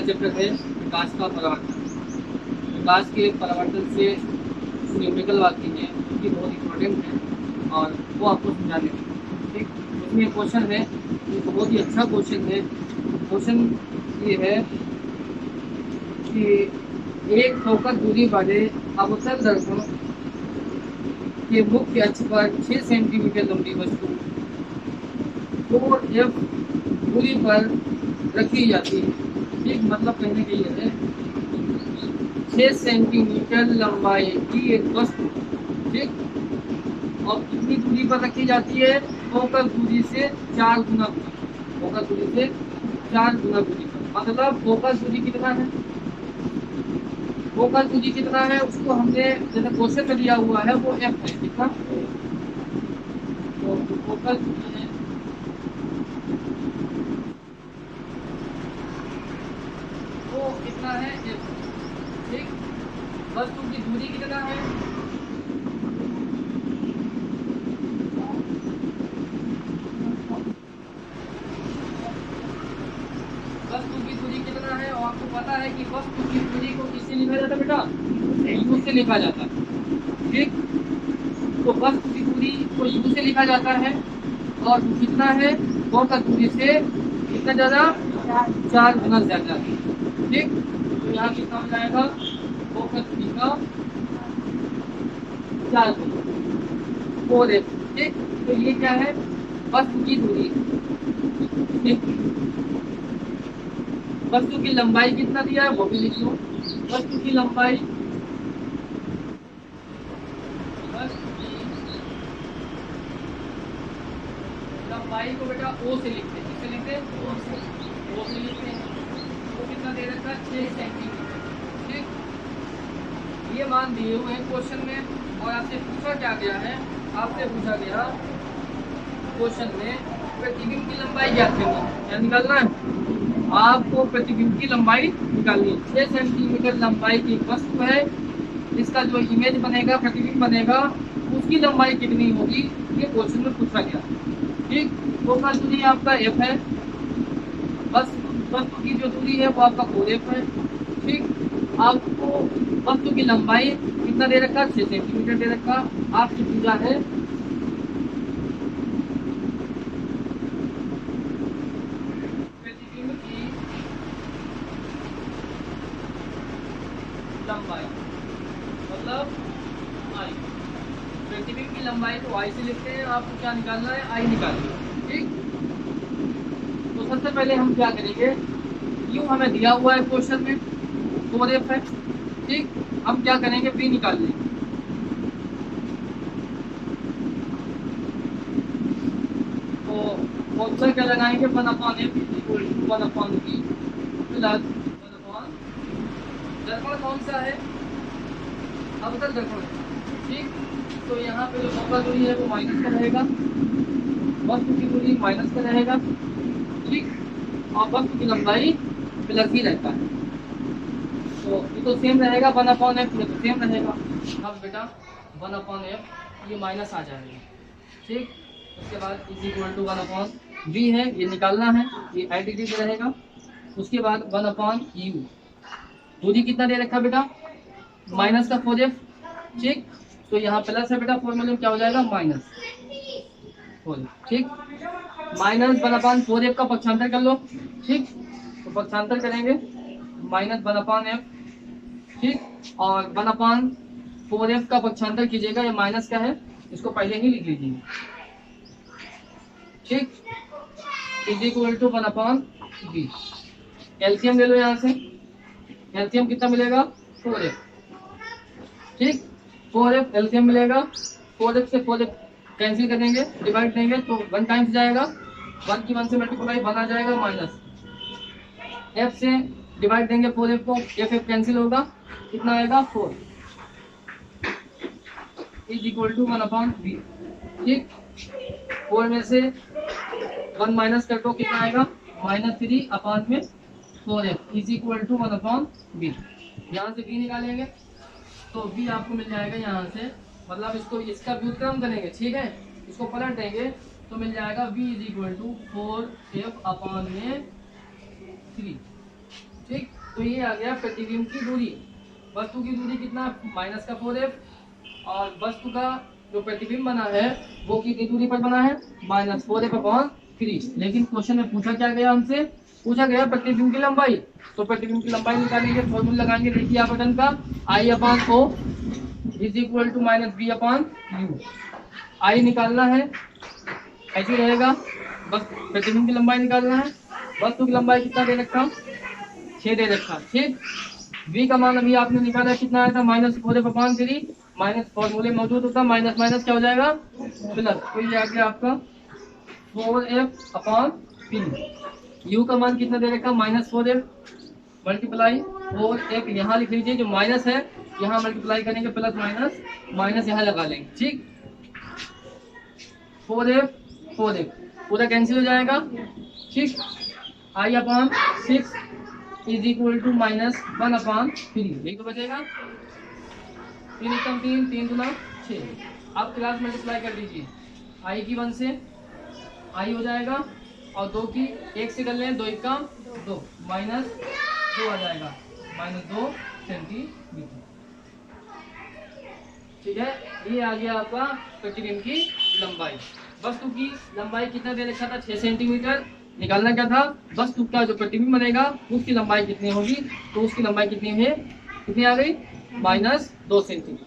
Chapter है विकास का परिवर्तन। विकास के परिवर्तन से न्यूमेरिकल वाक्य है कि बहुत इंपॉर्टेंट है और वो आपको समझाने हैं। ठीक, उसमें क्वेश्चन है, ये बहुत ही अच्छा क्वेश्चन है। क्वेश्चन ये है कि एक फोकस दूरी वाले अवतल दर्पण के मुख्य अक्ष पर 6 सेंटीमीटर लंबी वस्तु 4f दूरी पर रखी जाती है। ठीक, मतलब कहने के लिए है 6 सेंटीमीटर लंबाई की एक वस्तु, ठीक, और कितनी दूरी पर रखी जाती है? फोकस दूरी से 4 गुना दूरी, फोकस दूरी से 4 गुना दूरी पर। मतलब फोकस दूरी कितना है? फोकस दूरी कितना है उसको हमने जैसे क्वेश्चन में दिया हुआ है वो एफ है। कितना? तो फोकस दूरी है वो कितना है? एफ। ठीक, वस्तु की दूरी कितना है? वस्तु की दूरी कितना है? और आपको पता है कि वस्तु की दूरी को किससे लिखा जाता है बेटा? यू से लिखा जाता है। ठीक, तो वस्तु की दूरी को यू से लिखा जाता है और कितना है? फोकस दूरी से कितना ज्यादा? 4 गुना ज्यादा। ठीक, तो यहाँ कितना हो जाएगा? फोकस दूरी का 4 गुना 4f। ठीक, तो ये क्या है? वस्तु की दूरी। ठीक, वस्तु की लंबाई कितना दिया है वो भी लिख लो। वस्तु की लंबाई, वस्तु की लंबाई को बेटा ओ से लिखते हैं। किससे लिखते हैं? ओ से। ओ से लिखते हैं। वो कितना दे रखा है? 6 सेंटीमीटर। ठीक, ये मान दिए हुए हैं क्वेश्चन में। और आपसे पूछा क्या गया है? आपसे पूछा गया क्वेश्चन में प्रतिबिंब की लंबाई ज्ञात करनी, क्या निकालना है? आपको प्रतिबिंब की लंबाई निकालनी है। 6 सेंटीमीटर लंबाई की वस्तु है, इसका जो इमेज बनेगा, प्रतिबिंब बनेगा, उसकी लंबाई कितनी होगी? ये क्वेश्चन में पूछा गया। ठीक, फोकस दूरी आपका एफ है, बस वस्तु की जो दूरी है वो आपका 4f है। ठीक, आपको वस्तु की लंबाई कितना दे रखा? 6 सेंटीमीटर दे रखा। आपकी पूजा है प्रतिबिंब की लंबाई, मतलब आई। प्रतिबिंब की लंबाई को आई से लिखते हैं। आपको क्या निकालना है? आई निकालिए। ठीक, तो सबसे पहले हम क्या करेंगे? यूं हमें दिया हुआ है क्वेश्चन में 4f है। ठीक, हम क्या करेंगे? बी निकाल लेंगे। तो फॉर्मूला क्या लगाएंगे? 1/f equal to 1/b plus 1/, दर्पण कौन सा है? अवतल दर्पण है। ठीक, तो यहाँ पे जो फोकस दूरी है वो माइनस का रहेगा, वस्तु की दूरी माइनस का रहेगा। ठीक, और वस्तु की लंबाई प्लस ही रहता है, तो ये तो सेम रहेगा। 1/f ये तो सेम रहेगा। अब बेटा 1/f ये माइनस आ जाएगा। ठीक, उसके बाद इज इक्वल टू 1/v है, ये निकालना है, ये एडिटिव रहेगा। उसके बाद 1/u, दूरी कितना दे रखा बेटा? माइनस का 4f। ठीक, तो यहाँ प्लस है बेटा, फॉर्मूले में क्या हो जाएगा? Minus 4f। ठीक, माइनस 1/4f का पक्षांतर कर लो। ठीक, तो पक्षांतर करेंगे माइनस 1/f। ठीक, और 1/4f का पक्षांतर कीजिएगा, ये माइनस का है, इसको पहले ही लिख लीजिए। ठीक, is equal to 1/b। LCM ले लो यहाँ से, एलसीएम कितना मिलेगा? 4f। ठीक, 4f एलसीएम मिलेगा। 4f से 4f कैंसिल करेंगे, डिवाइड देंगे तो 1 टाइम्स जाएगा, 1 की 1 से मल्टीप्लाई 1 आ जाएगा, माइनस f से डिवाइड देंगे 4f को, f कैंसिल होगा, कितना आएगा? 4 इज इक्वल टू 1/b। ठीक, 4 में से 1 माइनस कर दो, कितना आएगा? -3 में 4f is equal to 1/b। यहाँ से b निकालेंगे तो b आपको मिल जाएगा यहाँ से, मतलब इसको इसका व्युत्क्रम करेंगे। ठीक है, इसको पलट देंगे तो मिल जाएगा b is equal to 4f/3। ठीक, तो ये आ गया प्रतिबिंब की दूरी। वस्तु की दूरी कितना, माइनस का 4f, और वस्तु का जो प्रतिबिंब बना है वो कितनी दूरी पर बना है, -4f/3। लेकिन क्वेश्चन में पूछा क्या गया हमसे, पूछा गया प्रतिबिंब की लंबाई। तो प्रतिबिंब की लंबाई निकालेंगे, फॉर्मूला लगाएंगे, देखिए आपतन का I/O is equal to -B/U। आई निकालना है, ऐसे रहेगा, बस प्रतिबिंब की लंबाई निकालना है। वस्तु की लंबाई कितना दे रखा, 6 दे रखा, ठीक। v का मान अभी आपने निकाला, कितना आया था, -4f/3, माइनस फॉर्मूले मौजूद होता, माइनस माइनस क्या हो जाएगा, प्लस। तो ये आ गया आपका 4f/3। u का मान कितना दे रखा, -4f मल्टीप्लाई 4f, यहाँ लिख लीजिए, जो माइनस है यहाँ मल्टीप्लाई करेंगे, प्लस माइनस माइनस यहाँ लगा लेंगे, ठीक। 4f पूरा कैंसिल हो जाएगा, ठीक। I/6 इज इक्वल टू -1/3, यही तो बचेगा। 3 एकम 3, 3 दूना 6। अब क्लास मल्टीप्लाई कर लीजिए, I की 1 से I हो जाएगा, और 2 की 1 से कर लें, 2 एकम 2, -2 आ जाएगा, -2 सेंटीमीटर, ठीक है। ये आ गया आपका प्रतिबिंब की लंबाई। वस्तु की लंबाई कितना दे रखा था, 6 सेंटीमीटर। निकालना क्या था, वस्तु का जो प्रतिबिंब बनेगा उसकी लंबाई कितनी होगी, तो उसकी लंबाई कितनी है, कितनी आ गई, -2 सेंटीमीटर।